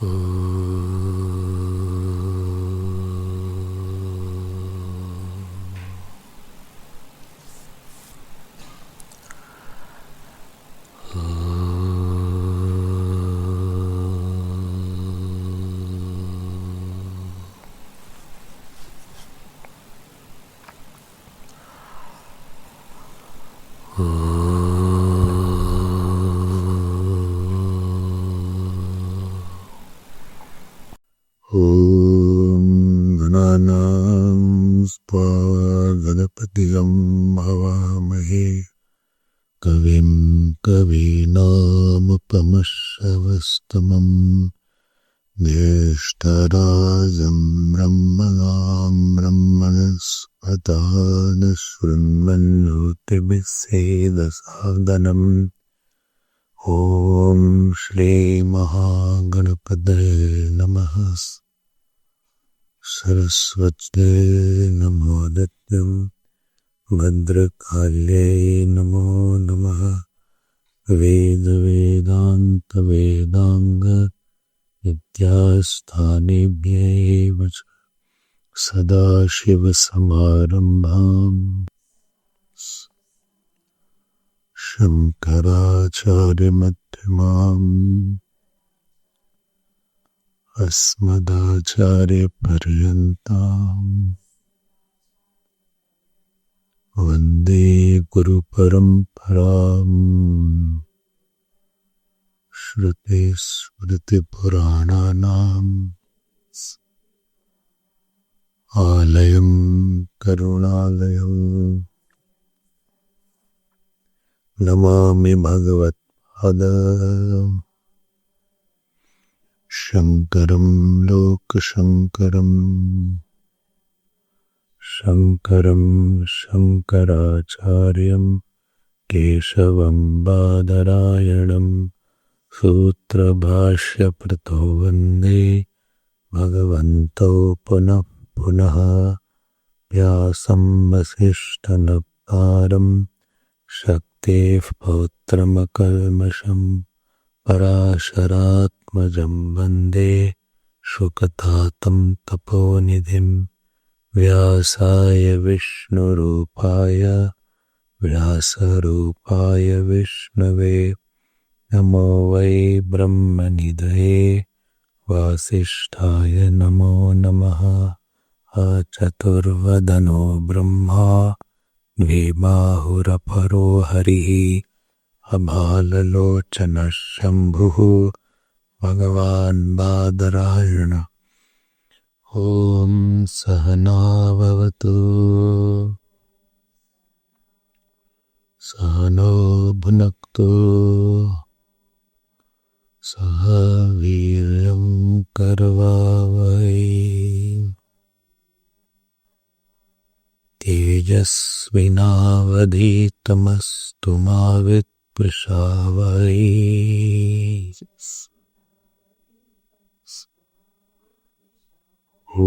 ॐ गणानां त्वा गणपतिं हवामहे कविं कवीनामुपमश्रवस्तमं ज्येष्ठराजं ब्रह्मणां ब्रह्मणस्पता शृण्वन्नोतिभिस्सेदसादनम् ॐ श्री महागणपतये नमः। सरस्वत्यै नमो नित्यं भद्रकाल्यै नमो नमः। वेदान्त विद्यास्थानेभ्यैव च सदाशिवसमारम्भाम् शङ्कराचार्यमध्यमाम् अस्मदाचार्यपर्यन्ताम् वन्दे गुरुपरम्पराम्। श्रुतिस्मृतिपुराणानाम् आलयं करुणालयम् नमामि भगवत्पाद शङ्करं लोकशङ्करम् शङ्करं शङ्कराचार्यं केशवं बादरायणं सूत्रभाष्यकृतो वन्दे भगवन्तौ पुनः पुनः। व्यासं वसिष्ठनप्तारं शक्तेः पौत्रमकल्मषं पराशरात्मजं वन्दे शुकतातं तपोनिधिं। व्यासाय विष्णुरूपाय व्यासरूपाय विष्णवे नमो वै ब्रह्मनिधये वासिष्ठाय नमो नमः। चतुर्वदनो ब्रह्मा द्विबाहुरपरो हरिः अभाललोचनः शम्भुः भगवान् बादरायण। ॐ सहना भवतु सहनो भुनक्तु सह वीर्यं करवावहै तेजस्विनावधीतमस्तु मा विद्विषावहै। ॐ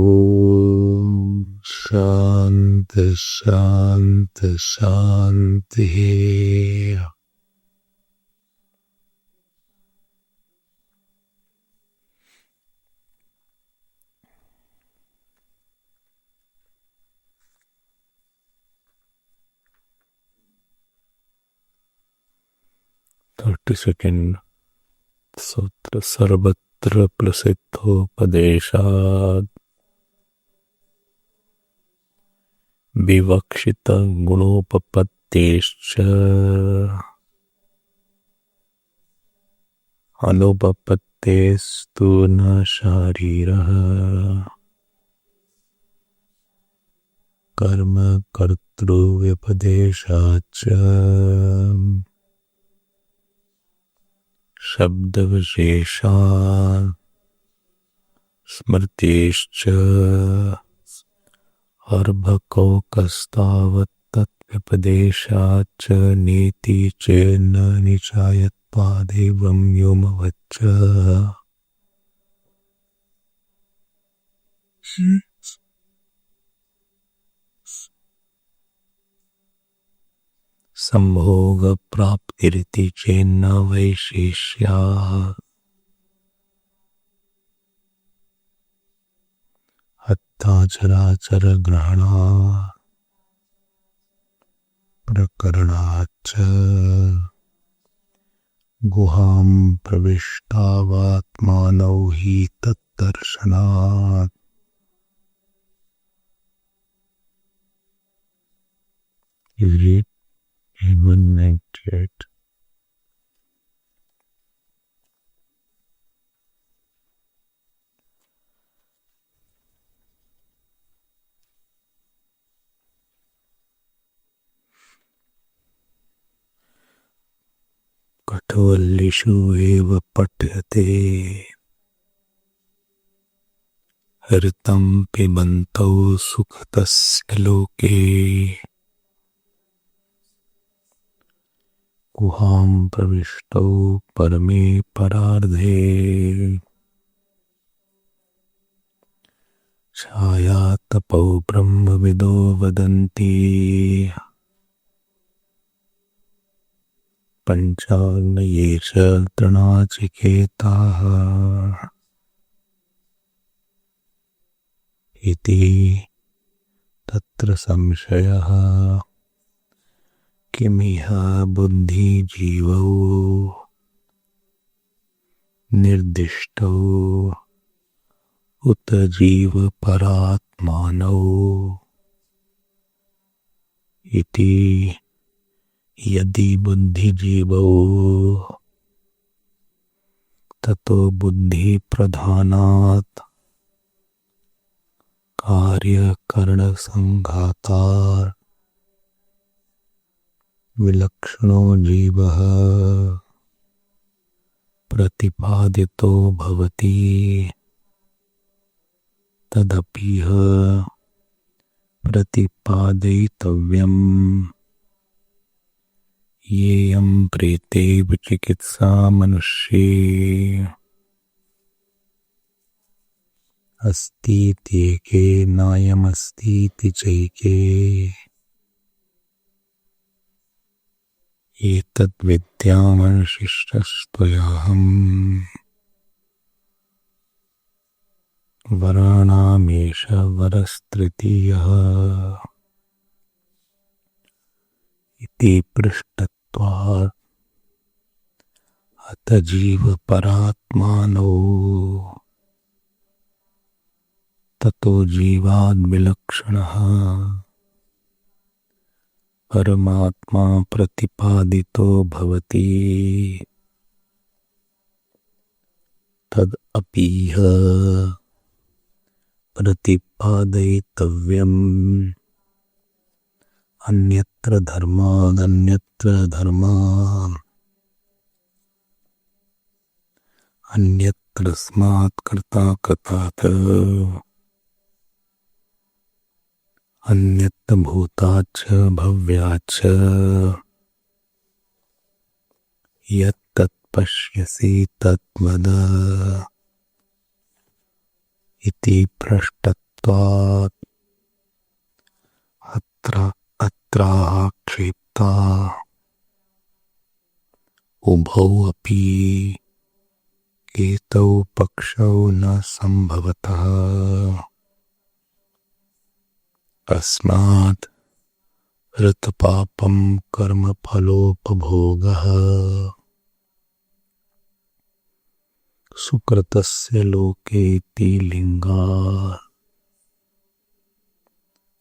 शान्ति शान्ति शान्तिः। सेकंड सूत्र सर्वत्र प्रसिद्धोपदेशात् विवक्षित गुणोपपत्तेश्च अनुपपत्तेस्तु न शारीरः कर्म कर्तृव्यपदेशाच्च शब्दविशेषान् स्मृतिश्च अर्भकौकस्तावत्तत्व्यपदेशाच्च नेति चेन्न निचायत्वादेवं व्योमवच्च। संभोग प्राप्तिरिति चेन्न वैशेष्यात् मिथ्याचराचर ग्रहणा प्रकरणाच्च गुहां प्रविष्टावात्मानौ हि तद्दर्शनात्। You read in 198. कठोल्लिषु एव पठ्यते हृतं पिबन्तौ सुखतस्य लोके गुहां प्रविष्टौ परमे परार्धे छायातपौ ब्रह्मविदो वदन्ति पञ्चाग्नये च तृणाचिकेताः इति तत्र संशयः किमिह बुद्धिजीवौ निर्दिष्टौ उत जीवपरात्मानौ इति यदि बुद्धिजीवौ ततो बुद्धिप्रधानात् कार्यकरणसङ्घातात् विलक्षणो जीवः प्रतिपादितो भवति तदपीह प्रतिपादयितव्यम्। येयं प्रेते विचिकित्सा मनुष्ये अस्तीत्येके नायमस्तीति चैके एतद्विद्यामनुशिष्टस्त्वयाहम् वराणामेष वरस्तृतीयः इति पृष्टत्वात् अत जीवपरात्मानौ ततो जीवाद्विलक्षणः परमात्मा प्रतिपादितो भवति तदपीह प्रतिपादयितव्यम्। अन्यत्र धर्मान् अन्यत्र स्मात् कर्तात् अन्यत्र भूताच्च भव्याच्च यत्तत् पश्यसि तद्वद इति पृष्टत्वात् अत्राक्षेप्ता उभौ अपि एतौ पक्षौ न संभवतः अस्मात् ऋतपापं कर्मफलोपभोगः सुकृतस्य लोकेति लिङ्गात्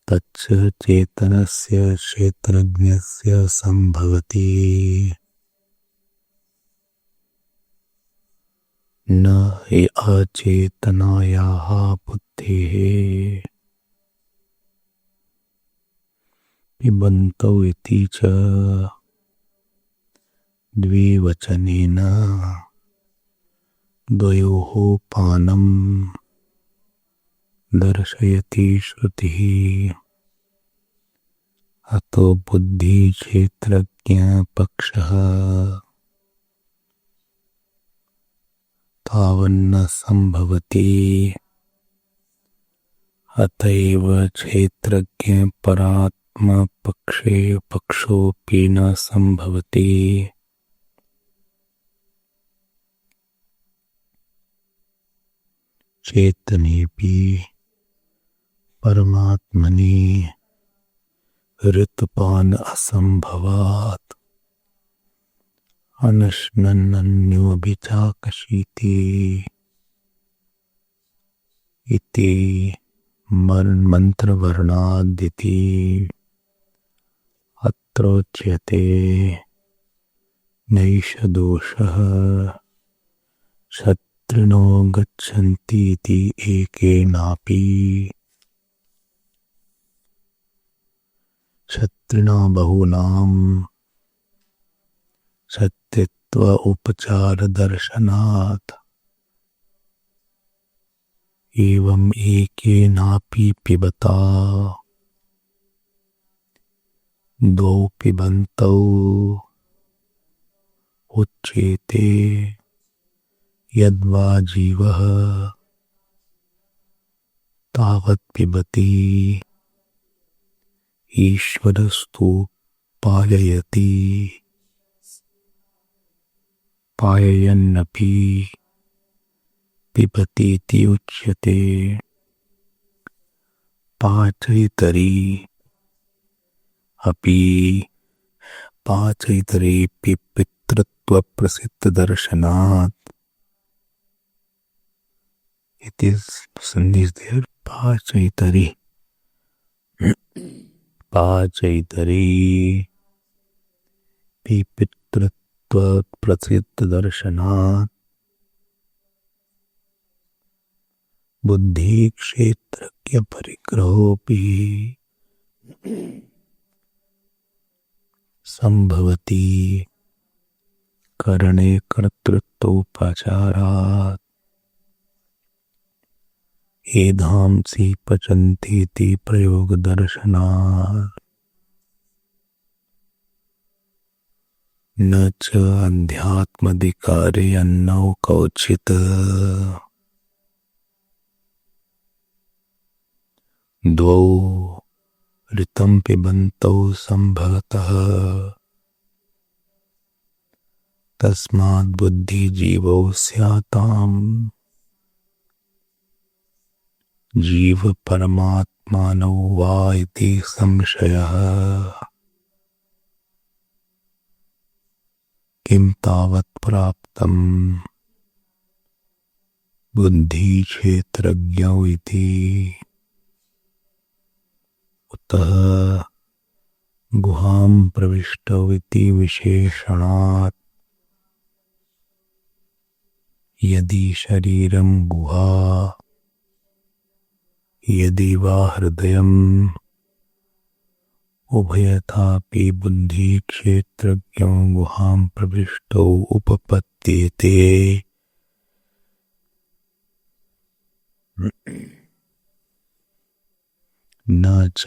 तच्च चेतनस्य क्षेत्रज्ञस्य संभवति न हि अचेतनायाः बुद्धेः पिबन्तौ इति च द्विवचनेन द्वयोः पानं दर्शयति श्रुतिः। अतो बुद्धिक्षेत्रज्ञपक्षः तावन्न संभवति अतएव क्षेत्रज्ञपरात्मपक्षोऽपि न संभवति। चेतनेऽपि परमात्मनि ऋतपान असंभवात् अनश्नन्नन्योऽभिचाकशीति इति मंत्रवर्णादिति अत्रोच्यते। नैष दोषः क्षत्रिणो गच्छन्ति इति एकेनापि क्षत्रिणा बहूनां सत्यत्व उपचार दर्शनात् एवं एकेनापि पिबता द्वौ पिबन्तौ उच्यते यद्वा जीवः तावत् पिबति ईश्वरस्तु पालयति पाययन्नपि पिबतीति उच्यते। पाचैतरी अपि पाचैतरेऽपि पितृत्वप्रसिद्धदर्शनात् it is sandhis there पाचैतरी पाचैतरी पितृत्वप्रसिद्धदर्शनात् बुद्धि क्षेत्रज्ञ परिग्रहोऽपि संभवति करणे कर्तृत्वोपचारात् एधांसि पचन्तीति प्रयोगदर्शनात् न च अध्यात्माधिकारे अन्नौ कौचित् द्वौ ऋतं पिबन्तौ संभवतः तस्माद् बुद्धिजीवौ स्याताम् जीव परमात्मानौ वा इति संशयः। किं तावत् प्राप्तम् बुद्धि क्षेत्रज्ञौ इति उतः गुहां प्रविष्टौ इति विशेषणात् यदि शरीरं गुहा यदि वा हृदयम् उभयथापि बुद्धि क्षेत्रज्ञौ गुहां प्रविष्टौ उपपद्येते। न च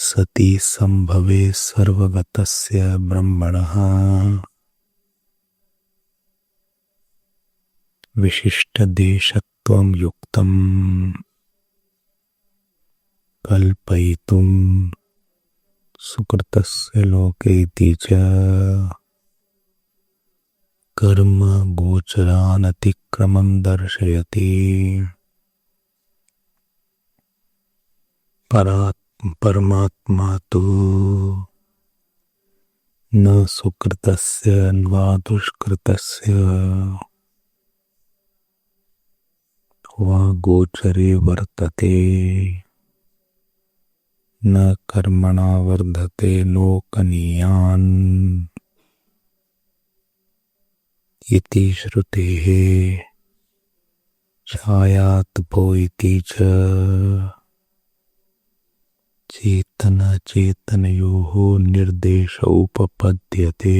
सति संभवे सर्वगतस्य ब्रह्मणः विशिष्टदेशत्वं युक्तम् कल्पयितुं सुकृतस्य लोकेति च कर्म गोचरान् अतिक्रमं दर्शयति। परमात्मा तु न सुकृतस्य न वा दुष्कृतस्य वा गोचरे वर्तते न कर्मणा वर्धते लोकनीयान् इति श्रुतेः छायातपो इति च चेतन चेतनयोः निर्देश उपपद्यते।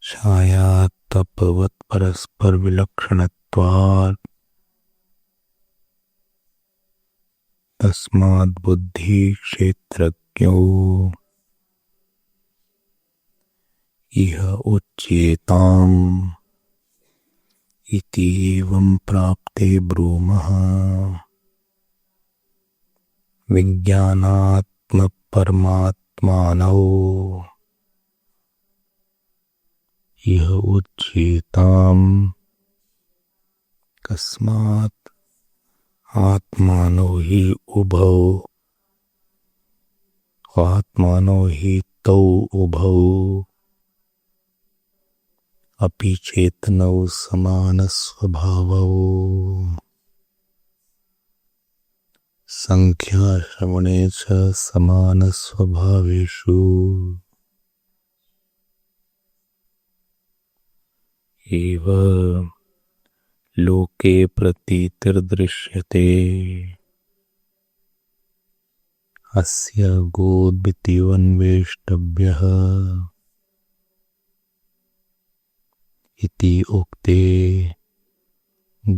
छायातपवत् परस्पर विलक्षणत्वात् तस्माद् बुद्धि क्षेत्रज्ञौ इह उच्येताम् इति एवं प्राप्ते ब्रूमः। विज्ञानात्म परमात्मानौ इह उच्येताम् एकस्मात् आत्मानो हि उभौ आत्मानो हि तौ उभौ अपि चेतनौ समानस्वभावौ संख्याश्रवणे च समानस्वभावेषु एव लोके प्रतीतिर्दृश्यते अस्य गोद्वितीवन्वेष्टव्यः इति उक्ते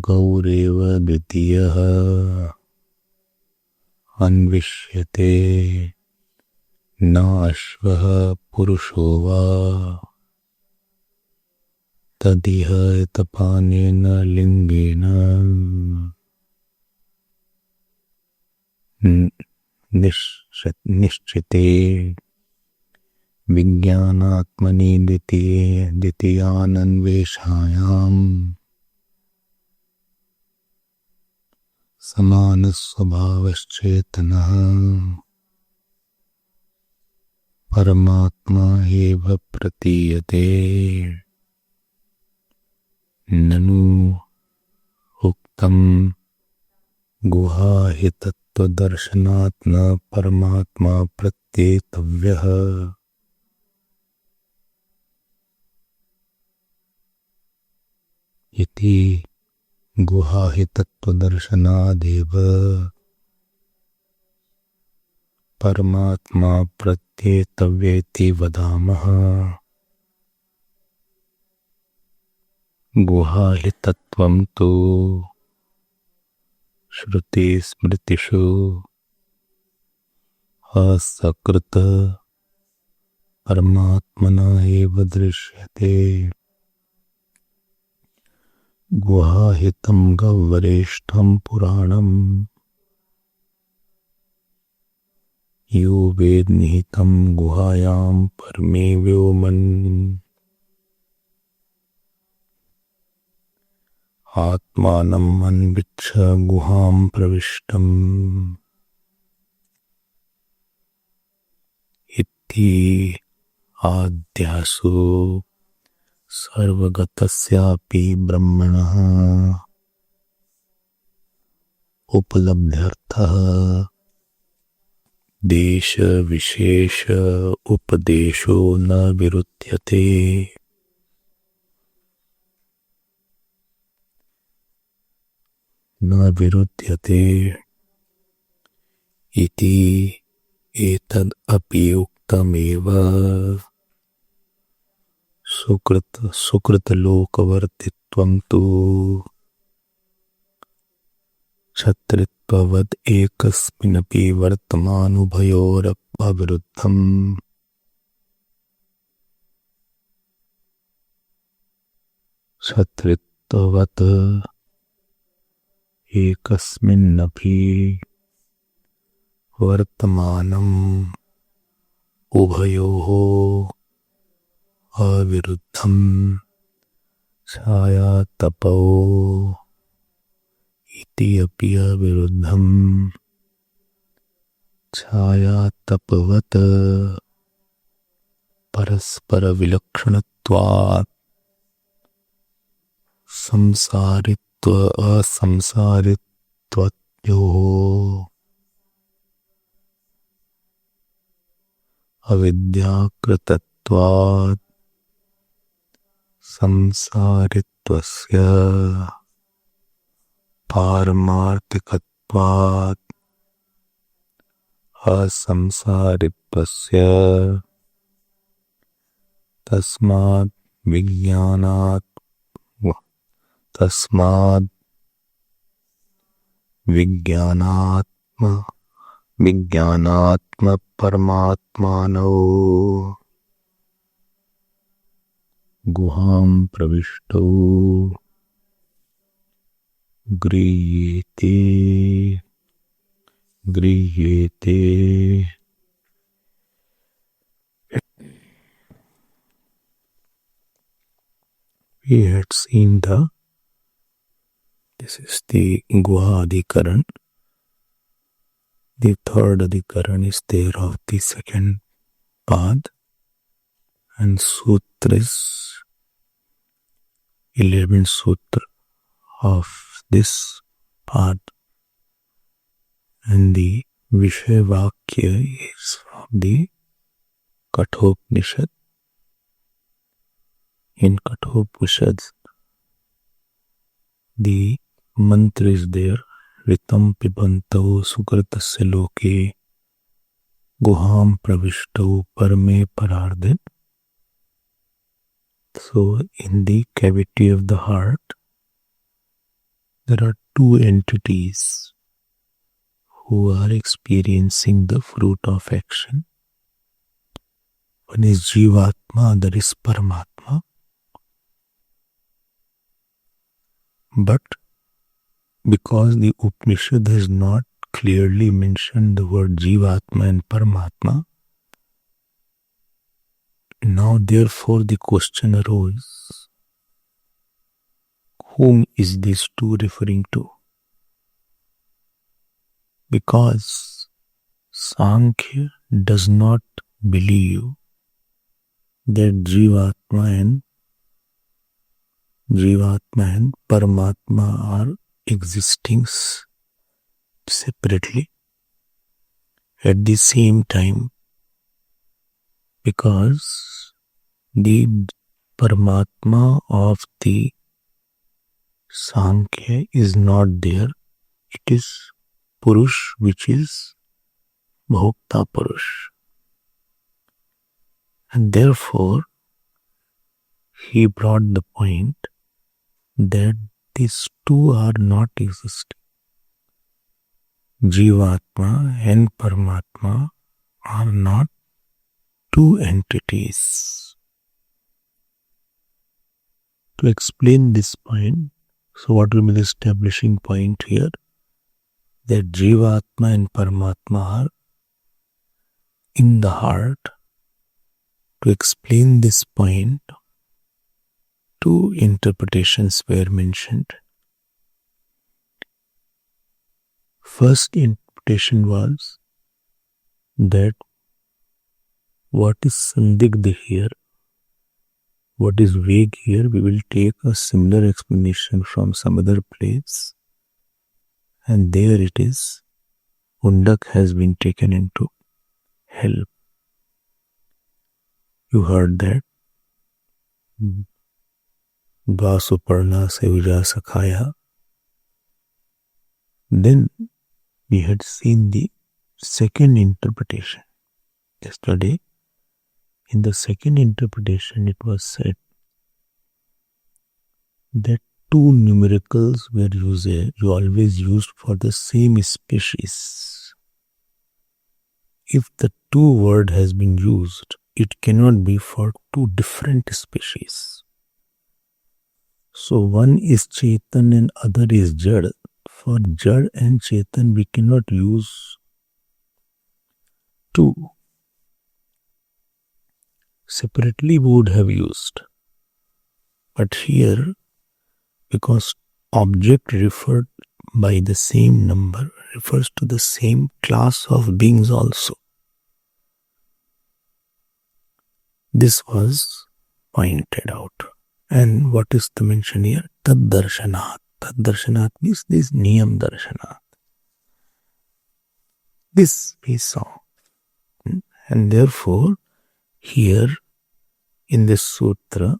गौरेव द्वितीयः अन्विष्यते न अश्वः पुरुषो वा तदिह तपानेन लिंगेन निश्चिते विज्ञानात्मनि द्वितीयानन्वेषायाम् समानस्वभावश्चेतनः परमात्मा एव प्रतीयते ननु उक्तं गुहाहितत्वदर्शनात् न परमात्मा प्रत्येतव्यः इति गुहाहितत्वदर्शनादेव परमात्मा प्रत्येतव्येति वदामः। गुहाहितत्वं तु श्रुति स्मृतिषु असकृत परमात्मना एव दृश्यते। गुहाहितं गह्वरेष्ठं पुराणं यो वेद्निहितं गुहायां परमे व्योमन् आत्मानम् अन्विच्छ गुहां प्रविष्टम् इति आद्यासु सर्वगतस्यापि ब्रह्मणः उपलब्ध्यर्थः देश विशेष उपदेशो न विरुध्यते। न विरुध्यते इति एतद् अपि उक्तमेव सुकृतलोकवर्तित्वं तु क्षत्रित्ववद् एकस्मिन्नपि वर्तमानुभयोरविरुद्धम् क्षत्रित्ववत् एकस्मिन्नपि वर्तमानम् उभयोः अविरुद्धम् छायातपौ इति अपि अविरुद्धम् छायातपवत् परस्परविलक्षणत्वात् संसारित्व असंसारित्वयोः अविद्याकृतत्वात् संसारित्वस्य पारमार्थिकत्वात् असंसारित्वस्य तस्मात् विज्ञानात्म परमात्मानौ गुहां प्रविष्टौ गृह्येते We had seen the This is the Guha Adhikaran. The third Adhikaran is there of the second path, and Sutra is 11th Sutra of this path, and the Vishay Vakya is from the Kathopanishad. In Kathopanishad, the mantra is there, Ritam Pibantau Sukratasya Loke Guham Pravishtau Parme Parardhin. So, in the cavity of the heart, there are two entities who are experiencing the fruit of action. One is Jivatma, other is Paramatma. But because the Upanishad has not clearly mentioned the word Jivatma and Paramatma, now therefore the question arose, whom is these two referring to? Because Sankhya does not believe that Jivatma and Paramatma are existing separately at the same time, because the Paramatma of the Sankhya is not there. It is Purush, which is Bhokta Purush. And therefore, he brought the point that these two are not existing. Jivatma and Paramatma are not two entities. To explain this point, so what will be the establishing point here? That Jivatma and Paramatma are in the heart. To explain this point, two interpretations were mentioned. First interpretation was that what is Sandigdha here, what is vague here, we will take a similar explanation from some other place, and there it is, Undak has been taken into hell. You heard that. Vasuparna Sevja Sakhaya. Then we had seen the second interpretation. Yesterday, in the second interpretation, it was said that two numericals were always used for the same species. If the two word has been used, it cannot be for two different species. So one is Chetan and other is Jad. For Jad and Chetan we cannot use two. Separately we would have used. But here, because object referred by the same number refers to the same class of beings also. This was pointed out. And what is the mention here? Tad darshanat. Tad darshanat means this niyam darshanat. This we saw. And therefore, here in this sutra,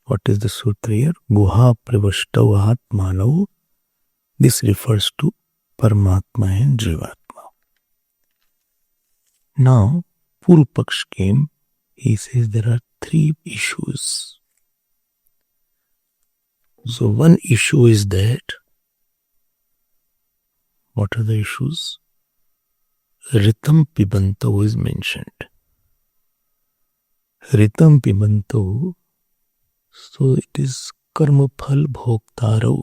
what is the sutra here? Guha pravashtau atmanav. This refers to Paramatma and Jivatma. Now, Purupaksh came. He says there are three issues. So one issue is that, what are the issues? Ritam Pibantav is mentioned. Ritam Pibantav, so it is Karmaphal Bhoktarav.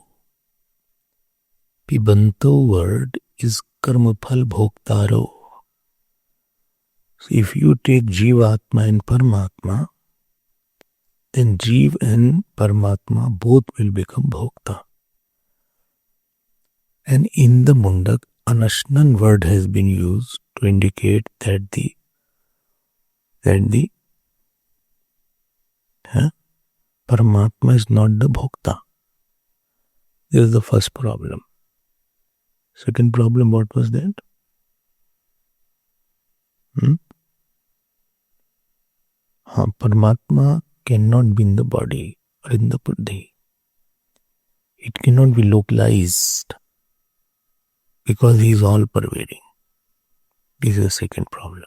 Pibantav word is Karmaphal Bhoktarav. So if you take Jivatma and Paramatma, then Jiv and Paramatma both will become Bhokta. And in the Mundak, Anashnan word has been used to indicate that the Paramatma is not the Bhokta. This is the first problem. Second problem, what was that? Paramatma cannot be in the body or in the buddhi. It cannot be localized because he is all pervading. This is the second problem.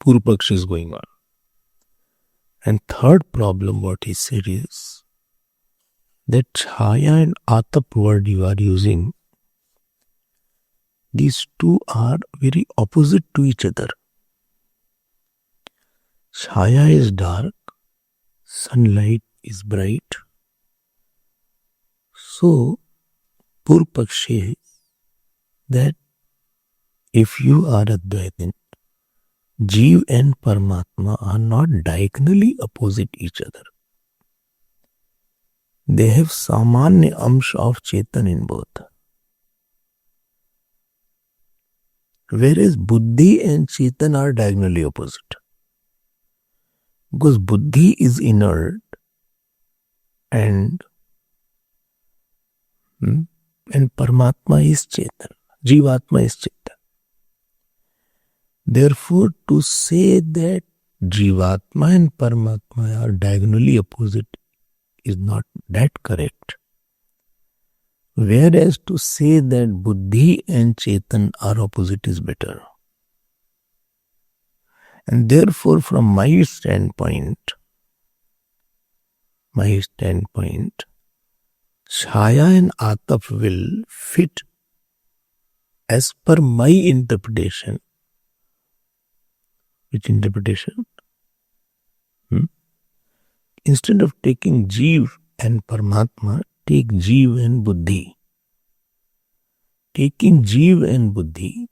Purupaksh is going on. And third problem, what he said is that Chhaya and Atap word you are using, these two are very opposite to each other. Chhaya is dark, sunlight is bright. So, Purupaksh says that if you are Advaitin, Jeev and Paramatma are not diagonally opposite each other. They have Samanya Amsh of Chetan in both. Whereas Buddhi and Chetan are diagonally opposite. Because Buddhi is inert and Paramatma is Chetan. Jivatma is Chetan. Therefore, to say that Jivatma and Paramatma are diagonally opposite is not that correct. Whereas to say that Buddhi and Chetan are opposite is better. And therefore, from my standpoint, Chhaya and Atap will fit as per my interpretation. Which interpretation? Instead of taking Jeev and Paramatma, take Jeev and Buddhi. Taking Jeev and Buddhi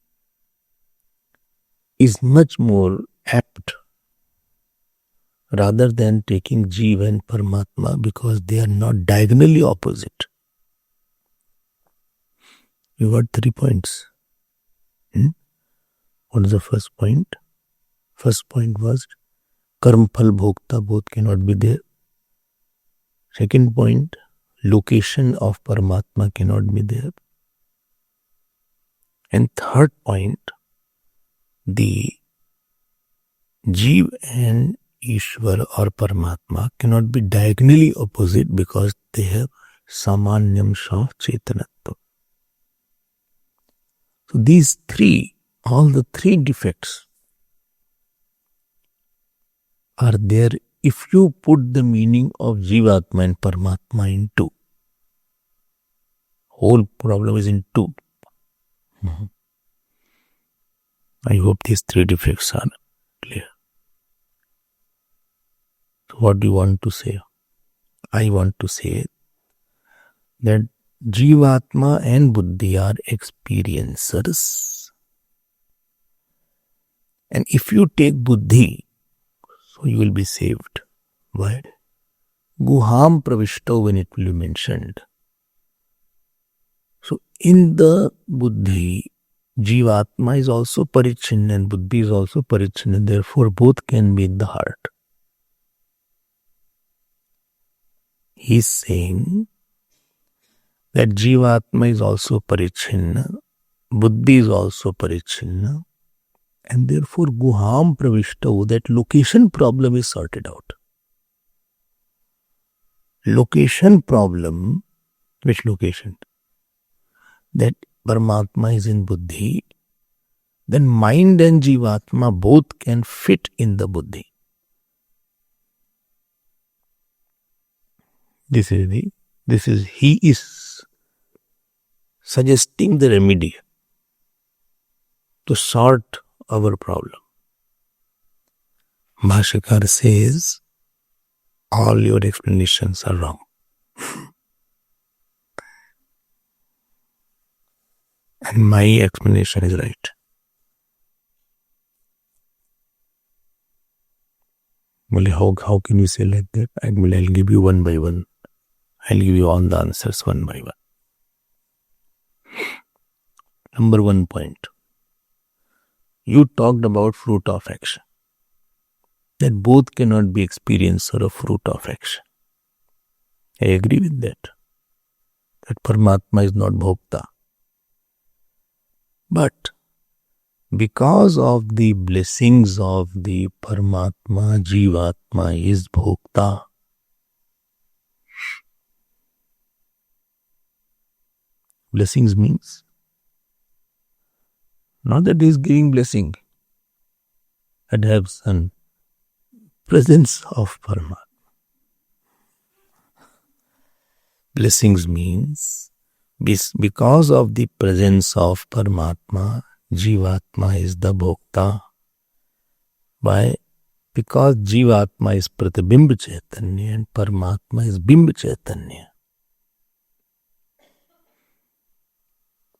is much more apt rather than taking Jeev and Paramatma because they are not diagonally opposite. You got 3 points. What is the first point? First point was Karm Phal Bhokta both cannot be there. Second point, location of Paramatma cannot be there. And third point, the Jeev and Ishwar or Paramatma cannot be diagonally opposite because they have Samanyam of Chetanatva. So these three, all the three defects are there if you put the meaning of Jivatma and Paramatma in two. Whole problem is in two. I hope these three defects are clear. So what do you want to say? I want to say that Jivatma and Buddhi are experiencers. And if you take Buddhi, so you will be saved. Why? Guham Pravishto, when it will be mentioned. So in the Buddhi, Jivatma is also Parichinna and Buddhi is also Parichinna. Therefore, both can be in the heart. He is saying that Jivatma is also Parichinna, Buddhi is also Parichinna, and therefore Guham Pravishto, that location problem is sorted out. Location problem, which location? That Paramatma is in Buddhi, then mind and Jivatma both can fit in the Buddhi. He is suggesting the remedy to sort our problem. Bhashyakar says, all your explanations are wrong. And my explanation is right. Well, how can you say like that? I'll give you one by one. I'll give you all the answers one by one. Number one point. You talked about fruit of action. That both cannot be experiencer of fruit of action. I agree with that. That Paramatma is not Bhokta. But because of the blessings of the Paramatma, Jivatma is Bhokta. Blessings means not that he is giving blessing. That have some presence of Paramatma. Blessings means because of the presence of Paramatma, Jivatma is the Bhokta. Why? Because Jivatma is Pratibimb Chaitanya and Paramatma is Bimb Chaitanya.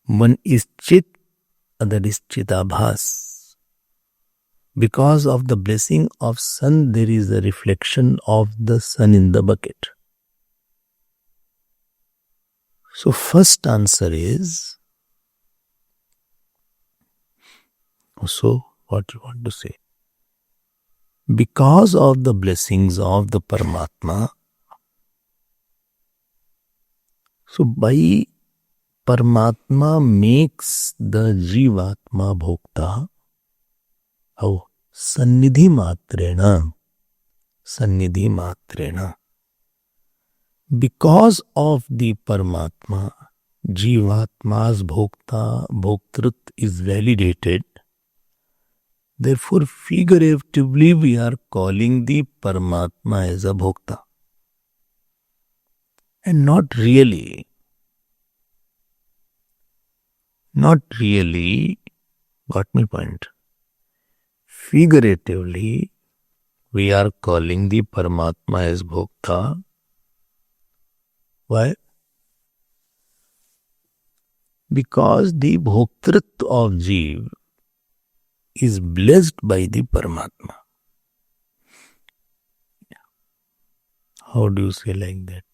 One is Chit, other is Chitabhas. Because of the blessing of sun, there is a reflection of the sun in the bucket. So first answer is, so what you want to say? Because of the blessings of the Paramatma, so by Paramatma makes the Jivatma Bhokta. How? Sannidhi matrena. Sannidhi matrena. Because of the Paramatma, Jivatma's Bhoktrut is validated. Therefore, figuratively, we are calling the Paramatma as a Bhokta. And not really. Not really. Got my point? Figuratively, we are calling the Paramatma as Bhokta. Why? Because the Bhoktrut of Jeev is blessed by the Paramatma. How do you say like that?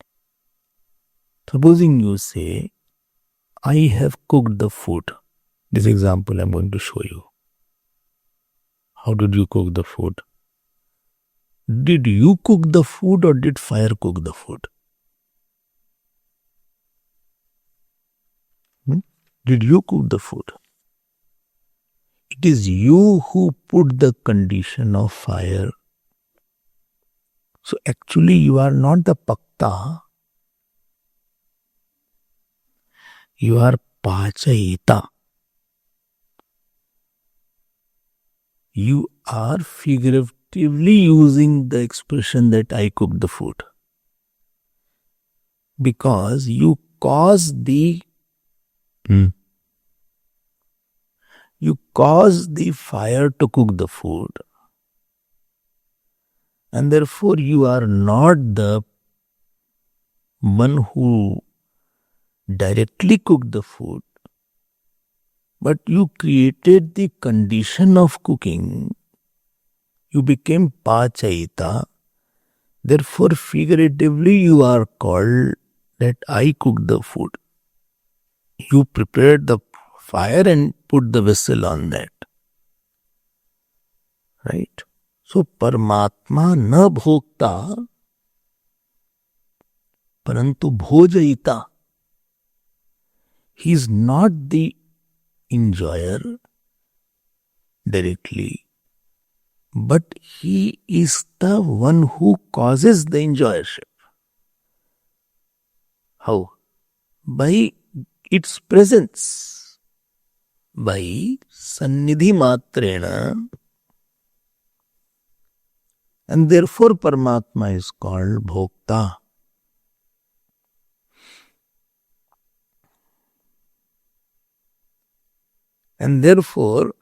Supposing you say, I have cooked the food. This example I am going to show you. How did you cook the food? Did you cook the food or did fire cook the food? Did you cook the food? It is you who put the condition of fire. So actually you are not the Pakta. You are Pachayita. You are figuratively using the expression that I cooked the food. Because you cause the fire to cook the food. And therefore you are not the one who directly cooked the food. But you created the condition of cooking. You became Pachayita. Therefore, figuratively, you are called that I cooked the food. You prepared the fire and put the vessel on that. Right? So, Paramatma na bhokta, parantu bhojayita. He is not the enjoyer directly, but he is the one who causes the enjoyership. How? By its presence. By sannidhi matrena. And therefore Paramatma is called Bhokta. And therefore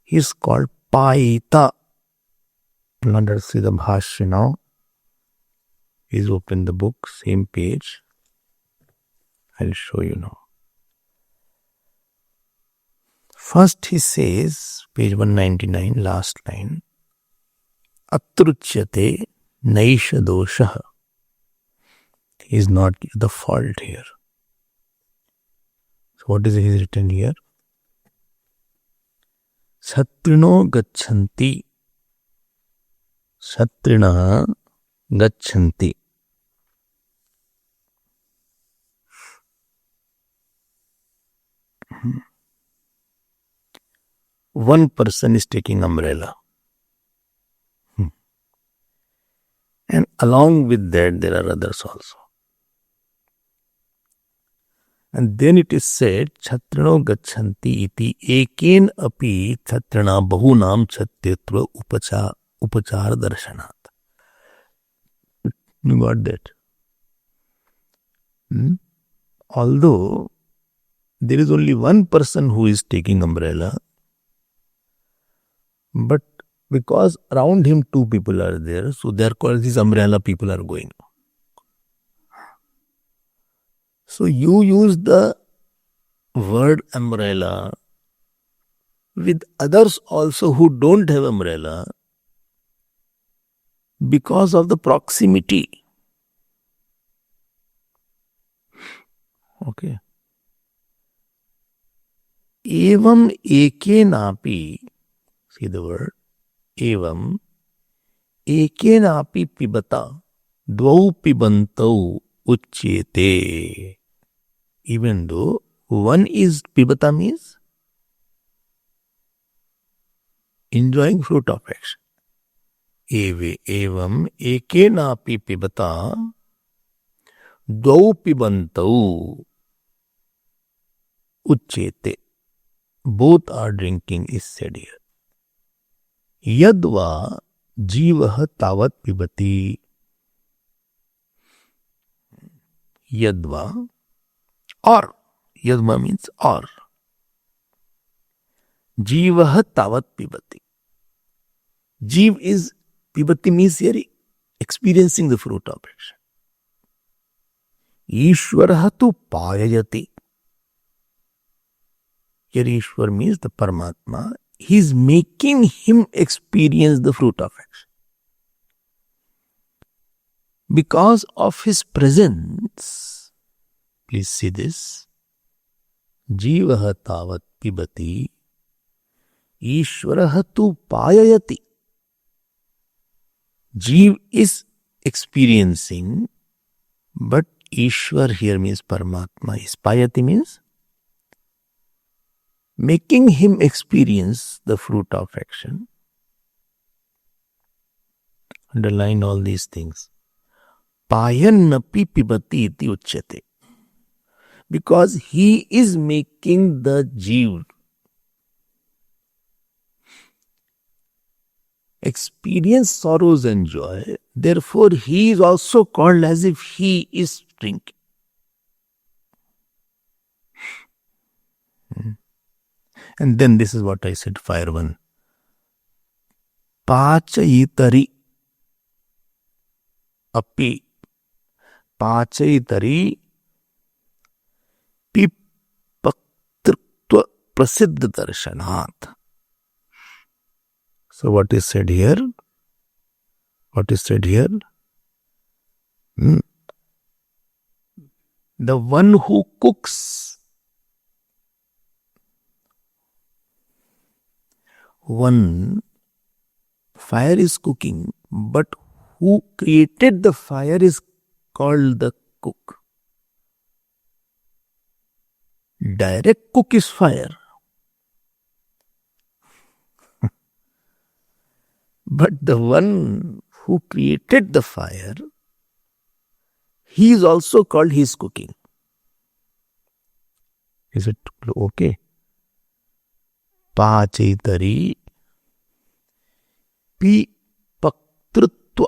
he is called Payita. Let us see the Bhashya now. Please open the book, same page. I'll show you now. First he says, page 199, last line, Atruchyate naisha dosha. He is not the fault here. So what is written here? Satrino gachanti. Satrina gachanti. One person is taking umbrella. And along with that, there are others also. And then it is said, Chatrino gachanti iti eken api chatrina bahunam chatyatva upachar darshanat. You got that? Although there is only one person who is taking umbrella, but because around him two people are there, so therefore these umbrella people are going. So you use the word umbrella with others also who don't have umbrella because of the proximity. Okay. Evam ekenapi, see the word, evam ekenapi pibata dvau pibantau uchyete. Even though one is pibata means enjoying fruit of action. Evam ekenapi pibata dvau pibantau uchyete. Both are drinking is said here. Yadva jivah tavat pibati. Yadva, or yadva means or. Jivah tavat pibati. Jiv is, pibati means here experiencing the fruit of action. Ishwarah tu payayati. Here Ishwar means the Paramatma. He is making him experience the fruit of action. Because of his presence, please see this, Jivah tavat pibati, Ishwarah tu payayati. Jiv is experiencing, but Ishwar here means Paramatma. Is payati means making him experience the fruit of action. Underline all these things. Payannapi pibati iti uchyate. Because he is making the Jiv experience sorrows and joy. Therefore, he is also called as if he is drinking. And then this is what I said, fire one. Pachayitari api. Pachayitari pipaktritva prasiddha darshanat. So what is said here? What is said here? The one who cooks, one fire is cooking, but who created the fire is called the cook. Direct cook is fire. But the one who created the fire, he is also called his cooking. Is it okay? Pachayitari pipaktritva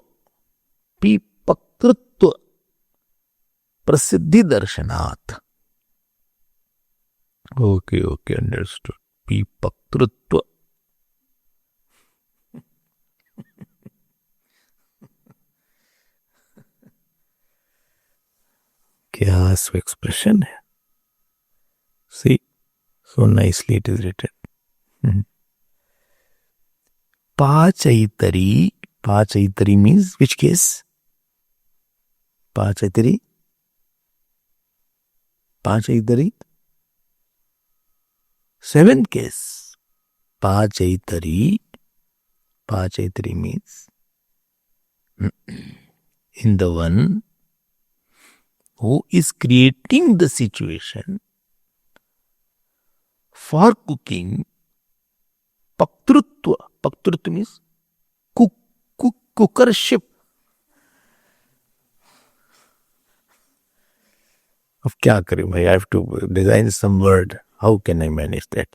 prasiddhi darshanat. Okay, understood. Pipaktritva. क्या सो expression है. See, so nicely it is written. Pachayitari. Pachayitari means which case? Pachayitari. Pachayitari. Seventh case, Pachaitari. Pachaitari means in the one who is creating the situation for cooking. Paktrutva. Paktrutva means cookership. अब क्या करें भाई, I have to design some word. How can I manage that?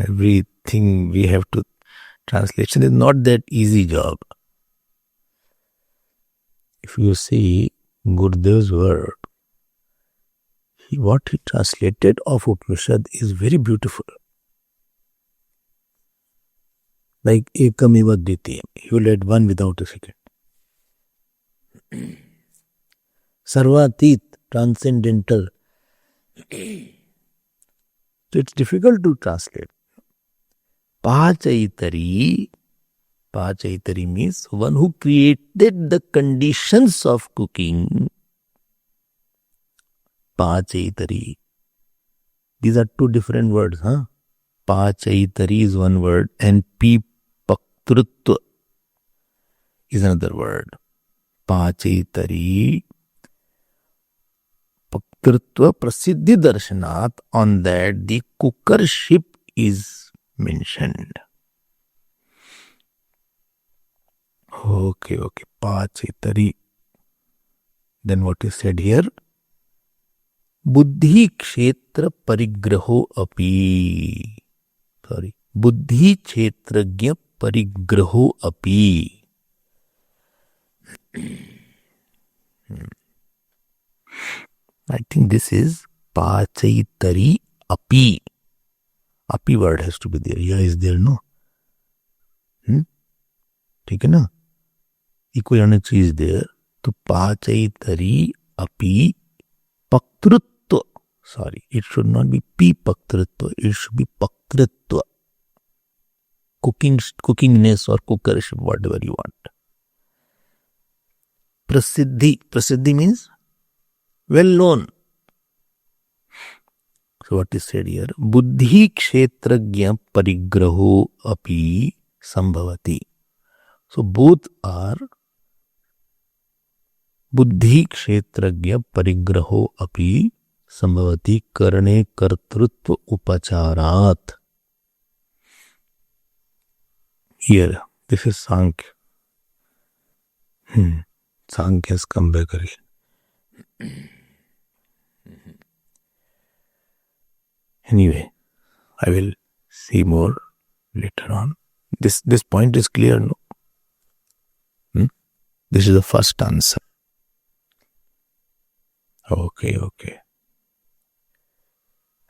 Everything we have to translation is not that easy job. If you see Gurudev's word, what he translated of Upanishad is very beautiful. Like Ekam eva Dvitiyam. He will add one without a second. Sarvatit, transcendental. So it's difficult to translate. Pachaitari. Pachaitari means one who created the conditions of cooking. Pachaitari. These are two different words, huh? Pachaitari is one word and Paktrutva is another word. Pachaitari. Paktrutva prasiddhi darshanat. On that the cookership is mentioned. Okay. Pachaitari. Then what is said here? Buddhi kshetra parigraho api. Buddhi kshetragya parigraho api. I think this is Pachaitari api. Api word has to be there. Yeah is there, no? ठीक है ना? कोई अन्य चीज there. तो Pachaitari api Paktrutva. Sorry, it should not be Paktrutva. It should be Paktrutva. Cookingness or cookership, whatever you want. Prasiddhi. Prasiddhi means well known. So what is said here? Buddhi kshetragya parigraho api sambhavati. So both are Buddhi kshetragya parigraho api sambhavati karne kartrutva upacharat. Here, this is Sankhya. Sankhya has come back again. Anyway, I will see more later on. This point is clear, no? This is the first answer. Okay.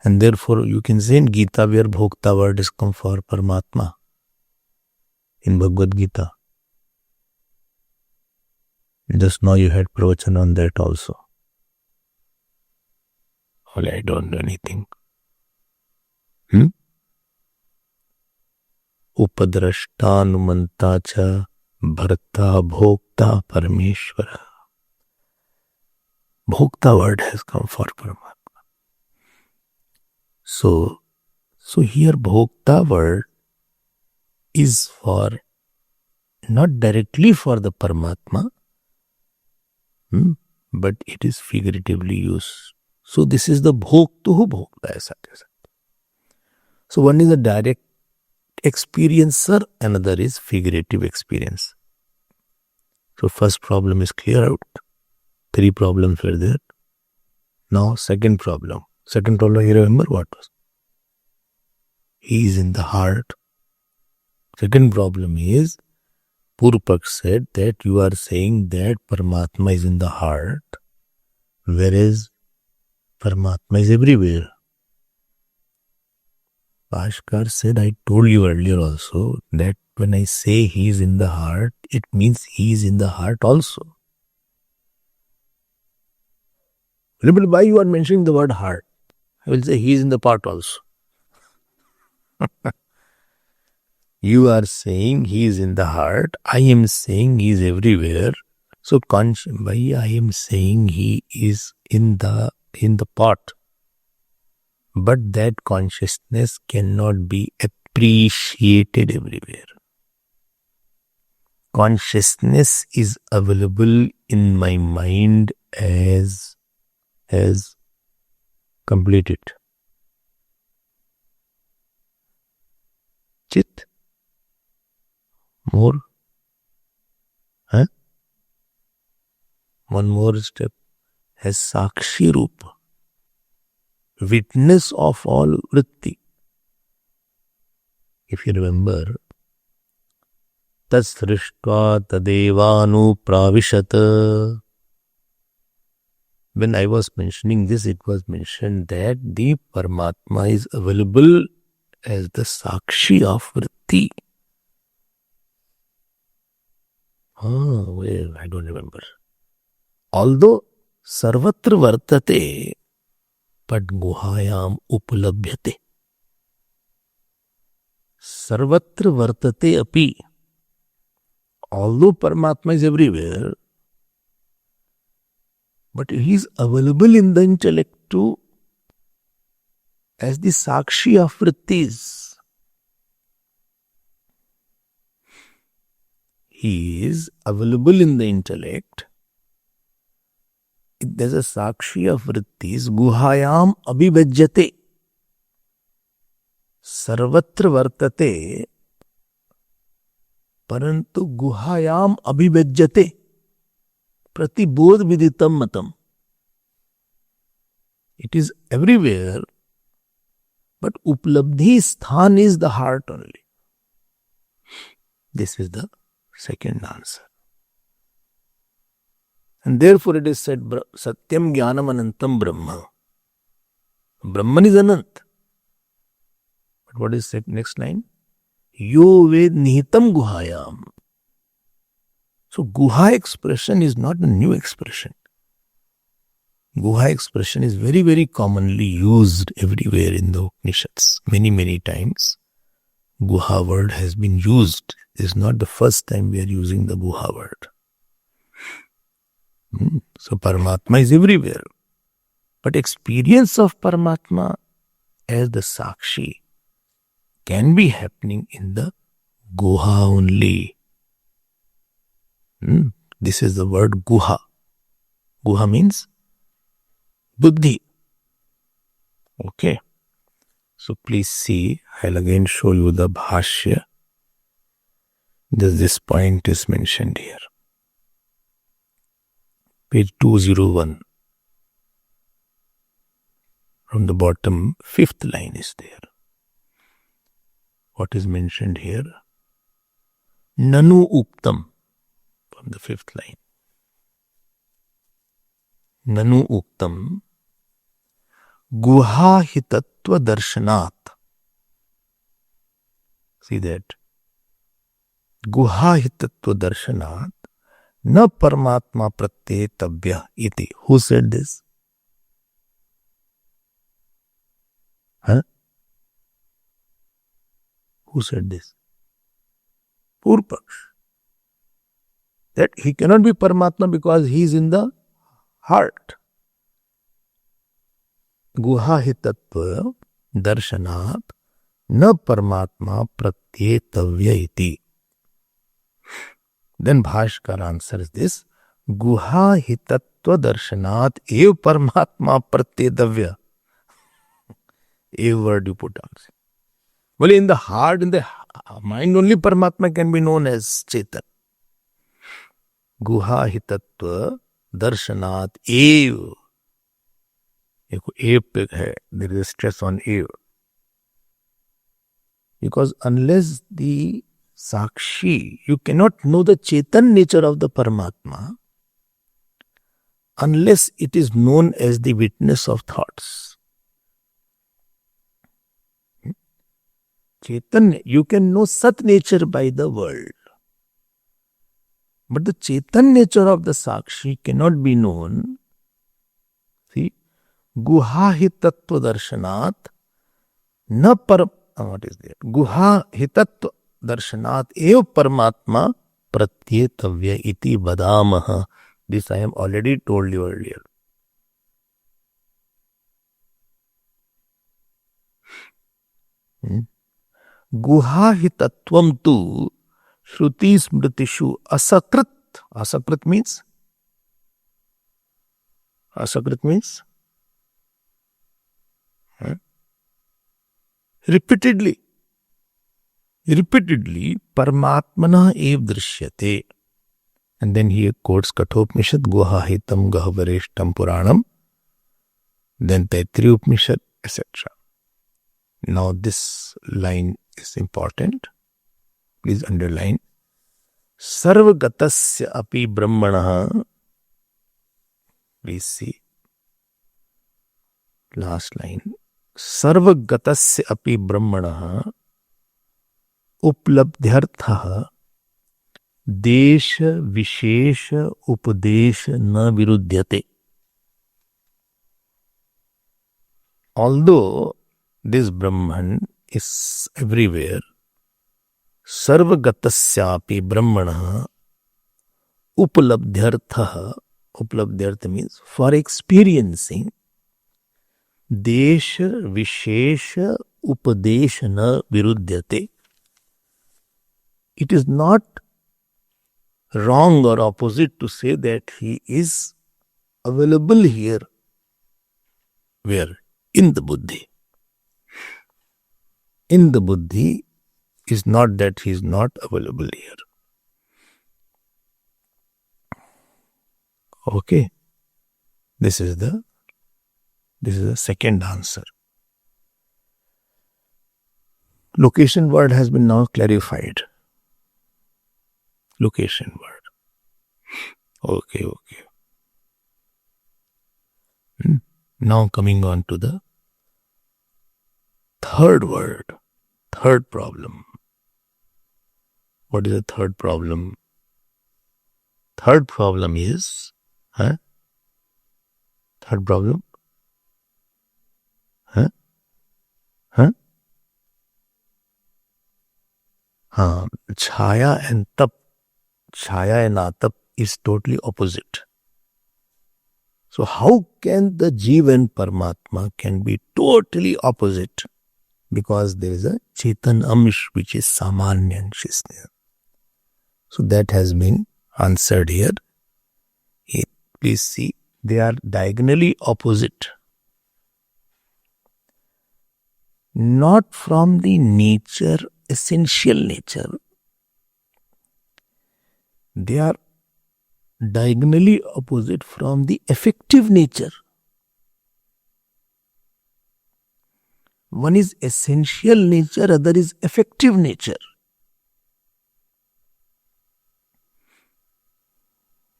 And therefore, you can say in Gita where Bhokta word is come for Paramatma. In Bhagavad Gita. Just now you had pravachan on that also. Well, I don't know anything. Upadrashtanumanta cha bharta bhokta parameshvara. Bhokta word has come for Paramatma. So here Bhokta word is for not directly for the Paramatma, but it is figuratively used. So this is the Bhoktuhu Bhokta. So one is a direct experiencer, another is figurative experience. So first problem is clear out. 3 problems were there. Now second problem. Second problem, you remember what was? He is in the heart. Second problem is, Purupaksh said that you are saying that Paramatma is in the heart, whereas Paramatma is everywhere. Bhaskar said, I told you earlier also that when I say he is in the heart, it means he is in the heart also. But why you are mentioning the word heart? I will say he is in the part also. You are saying he is in the heart. I am saying he is everywhere. So why I am saying he is in the pot? but that consciousness cannot be appreciated everywhere. Consciousness is available in my mind as completed. Chit? More? Huh? One more step. As Sakshi Rupa, witness of all vritti. If you remember, Tasrishtva Tadevanu Pravishat. When I was mentioning this, it was mentioned that the Paramatma is available as the Sakshi of vritti. Well, I don't remember. Although Sarvatra Vartate, but Guhayam Upalabhyate. Sarvatra Vartate api. Although Paramatma is everywhere, but he is available in the intellect too as the Sakshi of vrittis. He is available in the intellect. There's a Sakshi of vrittis. Guhayam abhivajyate. Sarvatra vartate. Parantu guhayam abhivajyate. Pratibodh viditam matam. It is everywhere, but uplabdhi sthan is the heart only. This is the second answer. And therefore it is said, Satyam Jnanam Anantam Brahma. Brahman is Anant. But what is said next line? Yo ved nihitam guhayam. So guha expression is not a new expression. Guha expression is very, very commonly used everywhere in the Upanishads. Many, many times guha word has been used. This is not the first time we are using the guha word. So Paramatma is everywhere. But experience of Paramatma as the Sakshi can be happening in the guha only. This is the word guha. Guha means buddhi. Okay. So please see, I'll again show you the bhashya. This point is mentioned here. Page 201. From the bottom, fifth line is there. What is mentioned here? Nanu uktam. From the fifth line. Nanu uktam. Guha hitatva darshanat. See that? Guha hitatva darshanat. Na Paramatma pratyetavya iti. Who said this? Who said this? Purpaksh. That he cannot be Paramatma because he is in the heart. Guha hitatva darshanat na Paramatma pratyetavya iti. Then Bhashkar answers this. Guha hitatva darshanat ev Paramatma pratyetavya. A word you put on. Well, in the heart, in the mind, only Paramatma can be known as Chetan. Guha hitatva darshanat ev. Ev hai. There is a stress on ev. Because unless the Sakshi, you cannot know the Chetan nature of the Paramatma unless it is known as the witness of thoughts. Chetan, you can know Sat nature by the world. But the Chetan nature of the Sakshi cannot be known. See, Guha hitatva darshanat na what is there? Guha hitatva darshanat ev Paramatma pratyetavya iti vadamaha. This I have already told you earlier. Guhahitatvam tu Shruti Smritishu Asakrit. Asakrit means? Asakrit means? Repeatedly. Repeatedly, Paramatmana ev drishyate. And then he quotes Kathopanishad, Guhahitam Gahavareshtam Puranam, then Taittiriya Upanishad, etc. Now this line is important. Please underline. Sarvagatasya api brahmanaha. Please see. Last line. Sarvagatasya api brahmanaha uplabdhyarthaha desha vishesha upadesha na virudhyate. Although this Brahman is everywhere, sarvagatasyapi brahmanaha upalabdhyarthaha, upalabdhyartha means for experiencing, desha vishesha upadesha na virudhyate. It is not wrong or opposite to say that he is available here. Where? In the buddhi. In the buddhi is not that he is not available here. Okay. This is the second answer. Location word has been now clarified. Location word. Okay. Now coming on to the third word, third problem. What is the third problem? Third problem is, third problem? Chaya and tap. Chaya and atap is totally opposite. So how can the Jiva and Paramatma can be totally opposite? Because there is a Chetan Amsh which is Samanya. So that has been answered here. Please see, they are diagonally opposite. Not from the nature, essential nature. They are diagonally opposite from the effective nature. One is essential nature, other is effective nature.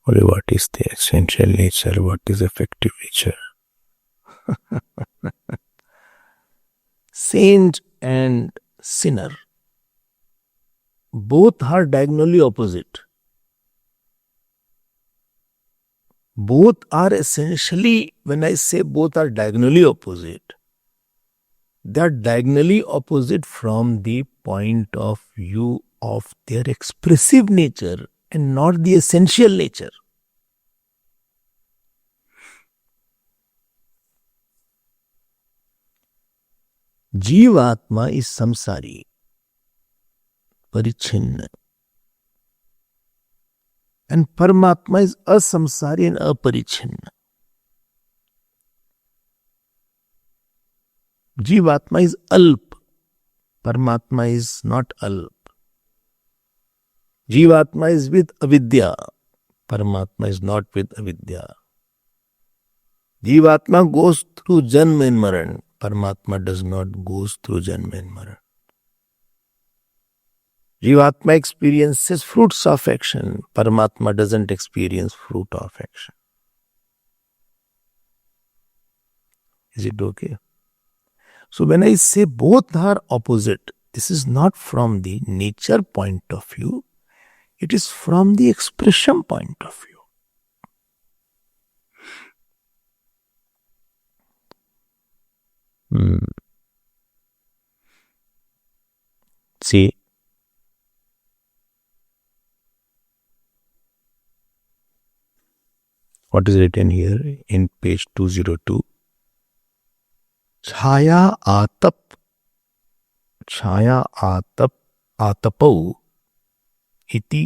What is the essential nature? What is effective nature? Saint and sinner, both are diagonally opposite. Both are essentially, when I say both are diagonally opposite, they are diagonally opposite from the point of view of their expressive nature and not the essential nature. Jivatma is samsari, parichinna. And Paramatma is asamsari and aparichinna. Jivatma is alp. Paramatma is not alp. Jivatma is with avidya. Paramatma is not with avidya. Jivatma goes through janma and maran. Paramatma does not go through janma and maran. Jivatma experiences fruits of action. Paramatma doesn't experience fruit of action. Is it okay? So when I say both are opposite, this is not from the nature point of view. It is from the expression point of view. See, what is written here in page 202? Chaya atap छाया आतपौ इति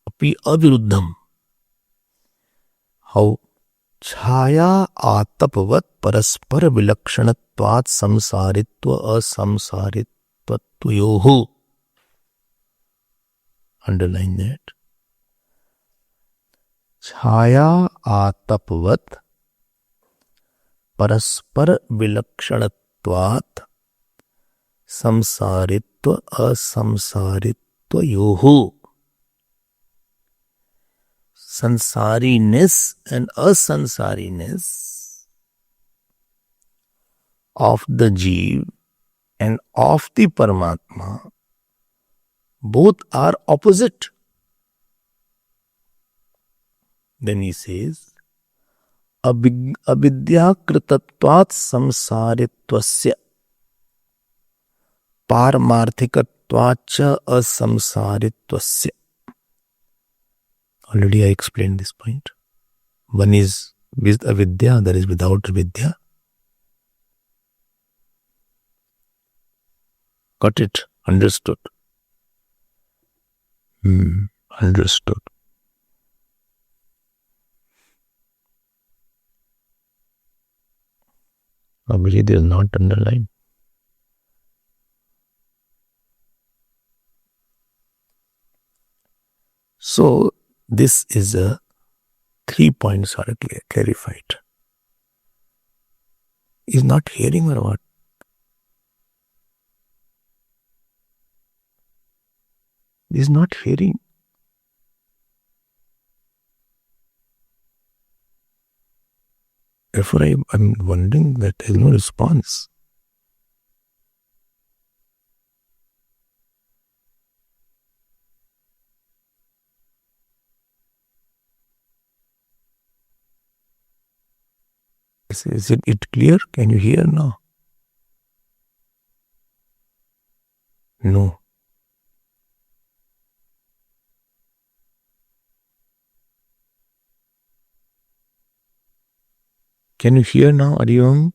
अपि अविरुद्धम. How छाया आतपवत् परस्पर विलक्षणत्वात् संसारित्व असंसारित्वयोः. Underline that. छाया आतपवत् परस्पर विलक्षणत्वात् संसारित्व असंसारित्वयोः. Sansariness and asansariness of the Jeev and of the Paramatma both are opposite. Then he says, avidyakritattvat samsaritvasya paramarthikatvacha asamsaritvasya. Already I explained this point. One is with avidya, that is without avidya. Got it? Understood? Understood. Abhijit is not underlined. So, this is 3 points are clarified. Is not hearing or what? Is not hearing. Therefore, I'm wondering that there is no response. Is it clear? Can you hear now? No. Can you hear now, Ariyam?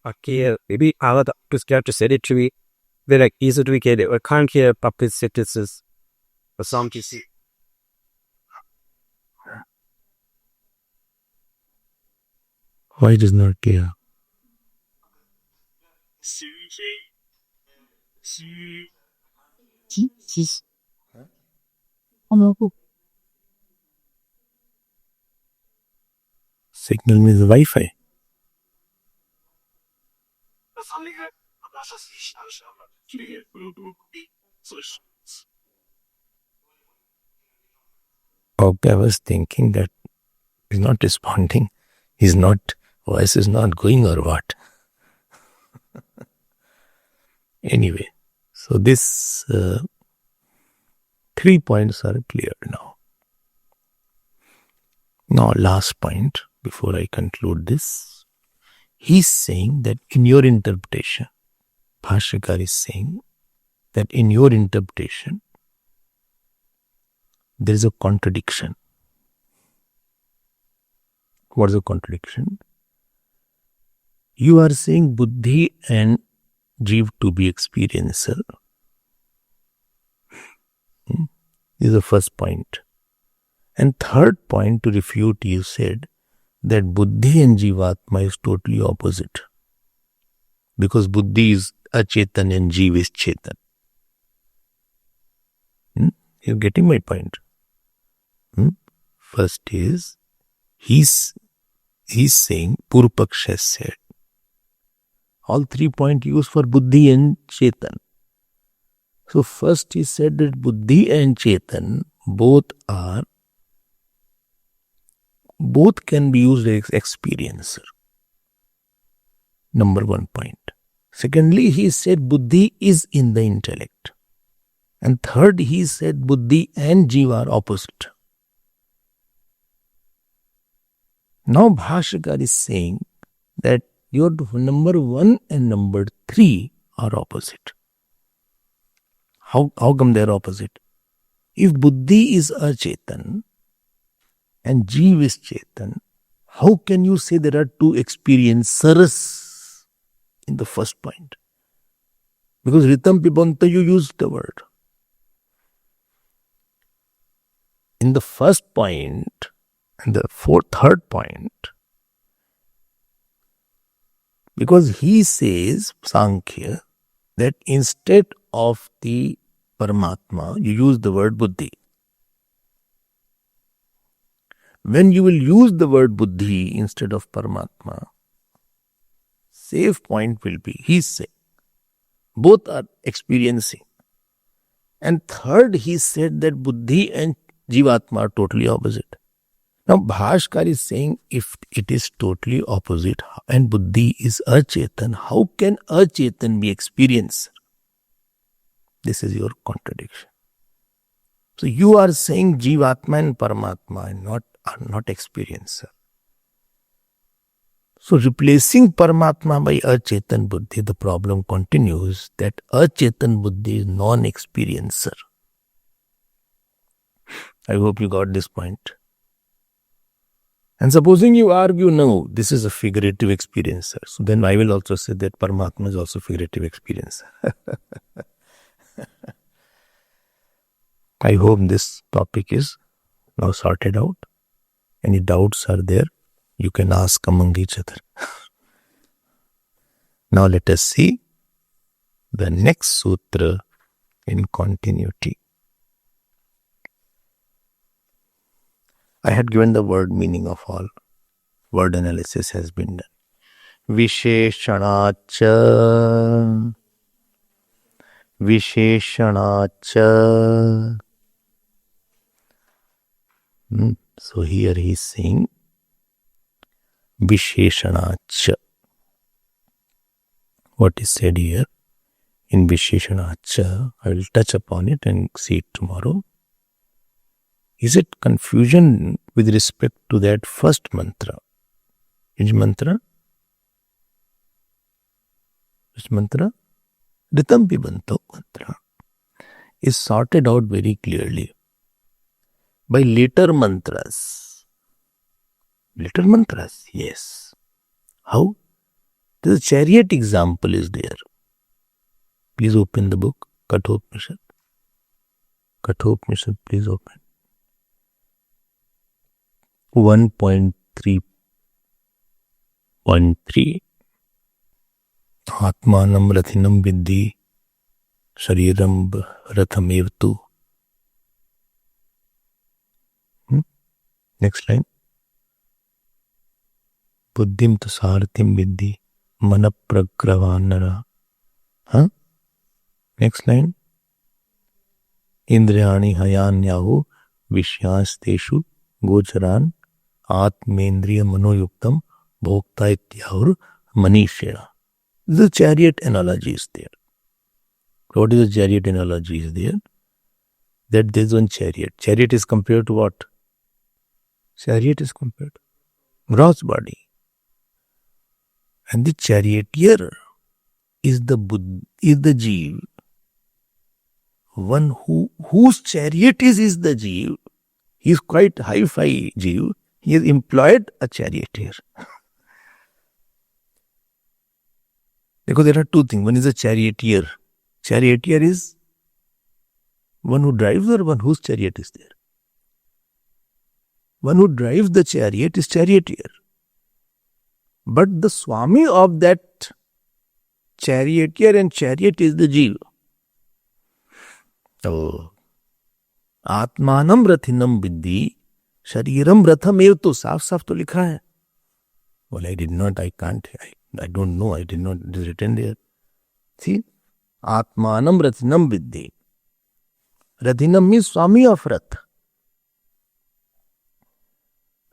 Okay, maybe I would just have to say it to me. They're like easy to get it. I can't hear puppet sentences or something. Why it is not clear? Signal means Wi-Fi. Okay, I was thinking that he's not responding. Voice is not going or what? Anyway, so this 3 points are clear now. Now, last point before I conclude this. He's saying that in your interpretation, Bhashyakar is saying that in your interpretation, there is a contradiction. What is a contradiction? You are saying Buddhi and Jeev to be experiencer. This is the first point. And third point to refute, you said that Buddhi and Jivatma is totally opposite. Because Buddhi is Achetan and Jeev is Chetan. You're getting my point? First is, he's saying, Purupaksh has said, all 3 points used for Buddhi and Chetan. So first he said that Buddhi and Chetan both can be used as experiencer. Number 1 point. Secondly, he said Buddhi is in the intellect. And third, he said Buddhi and Jiva are opposite. Now Bhashyakar is saying that your number 1 and number 3 are opposite. How come they are opposite? If Buddhi is Achetan and Jeev is Chetan, how can you say there are 2 experiencers? in the first point. Because Ritam Pibanta, you used the word. In the first point and the third point, because he says, Sankhya, that instead of the Paramatma, you use the word Buddhi. When you will use the word Buddhi instead of Paramatma, safe point will be, he's saying, both are experiencing. And third, he said that Buddhi and Jivatma are totally opposite. Now, Bhashkar is saying, if it is totally opposite and Buddhi is Achetan, how can Achetan be experiencer? This is your contradiction. So you are saying Jivatma and Paramatma are not experiencer. So replacing Paramatma by Achetan Buddhi, the problem continues that Achetan Buddhi is non-experiencer. I hope you got this point. And supposing you argue, no, this is a figurative experiencer. So then I will also say that Paramatma is also figurative experiencer. I hope this topic is now sorted out. Any doubts are there, you can ask among each other. Now let us see the next sutra in continuity. I had given the word meaning of all. Word analysis has been done. Visheshanacha. Visheshanacha. So here he is saying Visheshanacha. What is said here in Visheshanacha, I will touch upon it and see it tomorrow. Is it confusion with respect to that first mantra? Which mantra? Which mantra? Ritam Pibanto mantra is sorted out very clearly by later mantras. Later mantras, yes. How? The chariot example is there. Please open the book, Kathopanishad. Kathopanishad, please open. 1.3.3 Atmanam Rathinam Viddhi Shariram Ratham. Next line. Buddhim Tasarthim Viddhi Manapragravanara. Next line. Indriyani Hayanyahu Vishyasteshu Gocharan Atmendriya Manoyuktam Bhokta Ityahur Manishena. The chariot analogy is there. What is the chariot analogy is there? That there is one chariot. Chariot is compared to what? Chariot is compared to gross body. And the charioteer is the Jeev. One whose chariot is the Jeev. He is quite high-fi Jeev. He has employed a charioteer. Because there are two things. One is a charioteer. Charioteer is one who drives or one whose chariot is there. One who drives the chariot is charioteer. But the Swami of that charioteer and chariot is the Jeev. So, Atmanam Rathinam Viddhi Shariram Rathamev to साफ तो लिखा है. Well, I don't know. I did not. It is written there. See, Atmanam Rathinam Viddhi. Rathinam means Swami of Rath.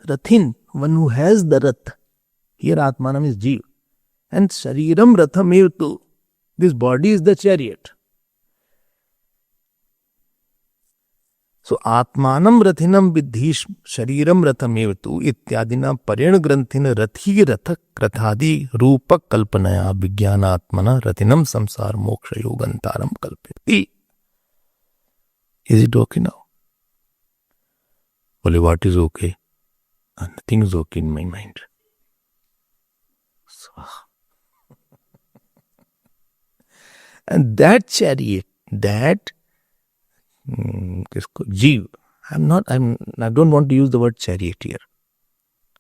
Rathin, one who has the Rath. Here Atmanam is Jeev. And Shariram Rathamev tu. This body is the chariot. So Atmanam Rathinam Viddhi Shariram Rathamev tu ityadina Parena Granthina Rathi Rathak Rathadi Rupak Kalpanaya Vijnana Atmana Rathinam Samsar Moksha Yogantaram Kalpati. Is it okay now? Well, what is okay? Nothing is okay in my mind. So, And that chariot, that Jeev, I don't want to use the word charioteer.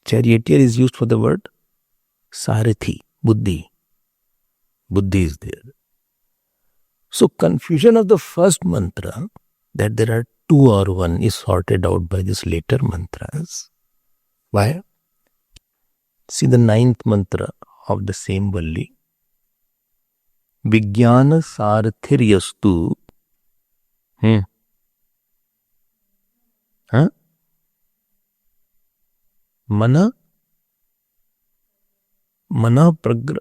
Charioteer is used for the word Sarathi, Buddhi. Buddhi is there. So confusion of the first mantra, that there are two or one, is sorted out by these later mantras. Why? See the ninth mantra of the same Valli. Vijnana Sarathiryastu. Mana pragra.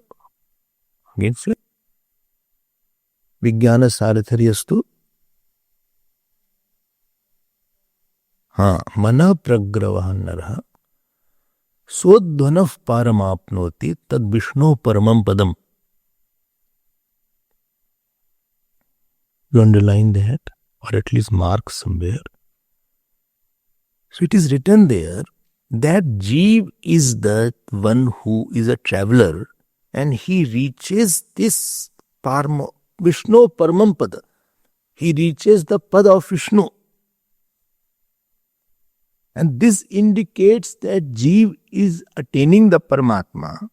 Again say. Vijnana Sarathiryastu. Mana pragravahanarha. Sodhvanav paramapnoti tad Vishnu paramam padam. You underline that, or at least mark somewhere. So it is written there that Jeev is the one who is a traveler, and he reaches this Vishnu paramam pada. He reaches the pada of Vishnu. And this indicates that Jeev is attaining the Paramatma.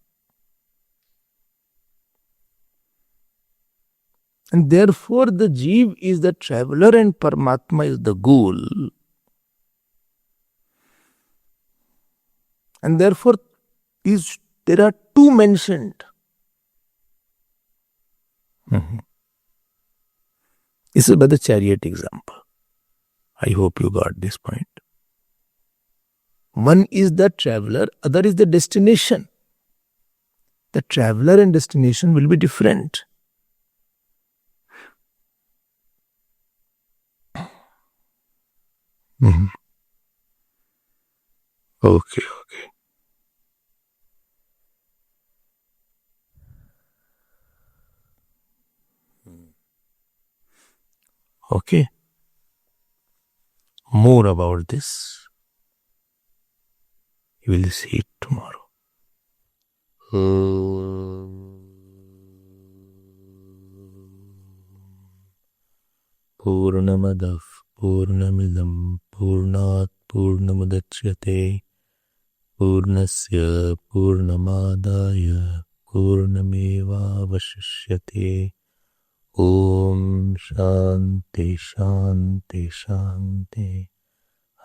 And therefore the Jeev is the traveler and Paramatma is the goal. And therefore there are two mentioned. This is by the chariot example. I hope you got this point. One is the traveler, other is the destination. The traveler and destination will be different. Okay. Okay. More about this you will see it tomorrow. Purnamadav Purnamidam Purnat Purnamudachyate Purnasya Purnamadaya Purnameva Vashishyate. Om Shanti Shanti Shanti.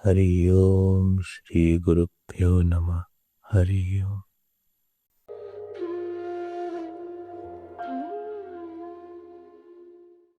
Hari Om Shri Guru Pyo Namah. Hari Om.